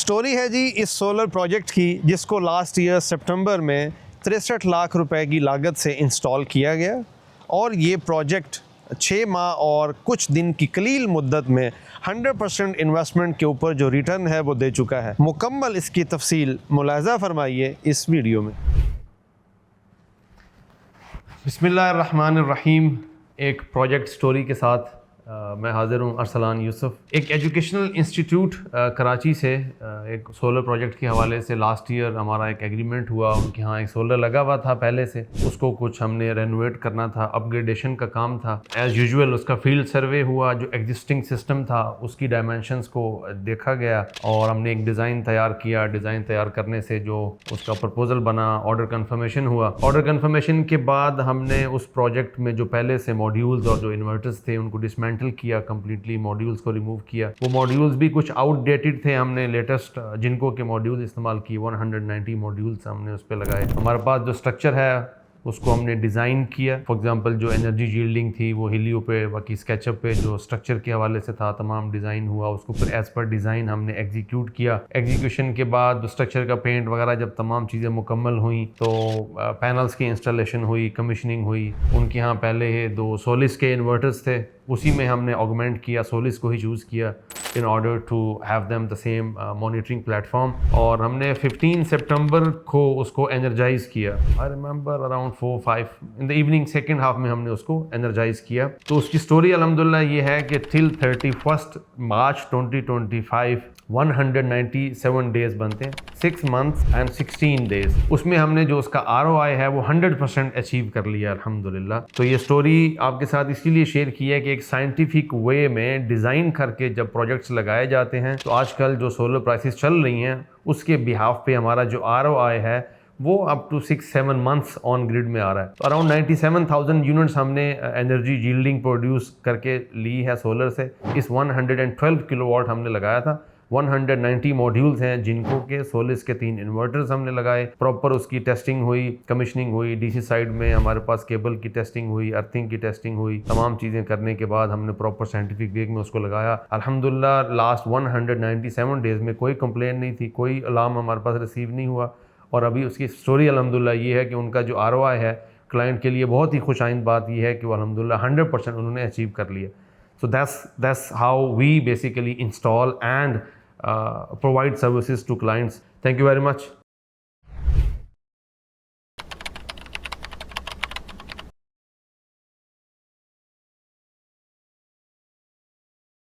Story है जी इस solar project की, जिसको लास्ट ईयर सितंबर में 63 लाख रुपए की लागत से इंस्टॉल किया गया और ये प्रोजेक्ट 6 माह और कुछ दिन की कलील मुद्दत में 100% इन्वेस्टमेंट के ऊपर जो रिटर्न है वो दे चुका है। मुकम्मल इसकी तफसील मुलाहज़ा फरमाइए इस वीडियो में। बिस्मिल्लाहिर्रहमानिर्रहीम। एक प्रोजेक्ट स्टोरी के साथ मैं हाज़िर हूँ, अरसलान यूसुफ। एक एजुकेशनल इंस्टीट्यूट कराची से एक सोलर प्रोजेक्ट के हवाले से लास्ट ईयर हमारा एक एग्रीमेंट हुआ। उनके यहाँ एक सोलर लगा हुआ था पहले से, उसको कुछ हमने रेनोवेट करना था, अपग्रेडेशन का काम था। एज़ यूजुअल उसका फील्ड सर्वे हुआ, जो एग्जिस्टिंग सिस्टम था उसकी डायमेंशंस को देखा गया और हमने एक डिज़ाइन तैयार किया। डिज़ाइन तैयार करने से जो उसका प्रपोजल बना, ऑर्डर कन्फर्मेशन हुआ। ऑर्डर कन्फर्मेशन के बाद हमने उस प्रोजेक्ट में जो पहले से मॉड्यूल्स और जो इन्वर्टर्स थे उनको डिसमेंटल किया, कंप्लीटली मॉड्यूल्स को रिमूव किया। वो मॉड्यूल्स भी कुछ आउटडेटेड थे, हमने लेटेस्ट जिनको के मॉड्यूल्स इस्तेमाल किए। 190 मॉड्यूल्स हमने उस पर लगाए। हमारे पास जो स्ट्रक्चर है उसको हमने डिज़ाइन किया। फॉर एग्जांपल जो एनर्जी यील्डिंग थी वो हिलियो पे, बाकी स्केचअप पे जो स्ट्रक्चर के हवाले से था तमाम डिज़ाइन हुआ। उसको फिर एज़ पर डिज़ाइन हमने एग्जीक्यूट किया। एग्जीक्यूशन के बाद स्ट्रक्चर का पेंट वगैरह जब तमाम चीज़ें मुकम्मल हुई तो पैनल्स की इंस्टॉलेशन हुई, कमीशनिंग हुई। उनके यहाँ पहले 2 सोलिस के इन्वर्टर्स थे, उसी में हमने ऑगमेंट किया, सोलिस को ही चूज़ किया in order to have them the same monitoring platform. और हमने 15 सितंबर को उसको एनर्जाइज़ किया। I remember around 4-5 in the evening, second half में हमने उसको एनर्जाइज़ किया। तो उसकी स्टोरी अल्हम्दुलिल्लाह ये है कि टिल 31 मार्च 2025 197 डेज़ बनते हैं, 6 मंथ्स एंड 16 डेज़। उसमें हमने जो उसका ROI है वो 100% अचीव कर लिया अल्हम्दुलिल्लाह। तो ये स्टोरी आपके साथ इसीलिए शेयर की है कि एक साइंटिफिक वे में डिज़ाइन करके जब प्रोजेक्ट्स लगाए जाते हैं तो आजकल जो सोलर प्राइसेस चल रही हैं उसके बिहाफ पे हमारा जो ROI है वो up to 6-7 months on grid में आ रहा है। तो अराउंड 97,000 यूनिट्स हमने एनर्जी यील्डिंग प्रोड्यूस करके ली है सोलर से। इस 112 किलोवाट हमने लगाया था। 190 मॉड्यूल्स हैं जिनको के सोलिस के 3 इन्वर्टर्स हमने लगाए। प्रॉपर उसकी टेस्टिंग हुई, कमीशनिंग हुई। डीसी साइड में हमारे पास केबल की टेस्टिंग हुई, अर्थिंग की टेस्टिंग हुई। तमाम चीज़ें करने के बाद हमने प्रॉपर साइंटिफिक वे में उसको लगाया। अल्हम्दुलिल्लाह लास्ट 197 डेज़ में कोई कंप्लेन नहीं थी, कोई अलार्म हमारे पास रिसीव नहीं हुआ। और अभी उसकी स्टोरी अल्हम्दुलिल्लाह ये है कि उनका जो ROI है क्लाइंट के लिए बहुत ही खुशाइंद बात ये है कि वो अल्हम्दुलिल्लाह 100% उन्होंने अचीव कर लिया। So that's how we basically install and provide services to clients. Thank you very much.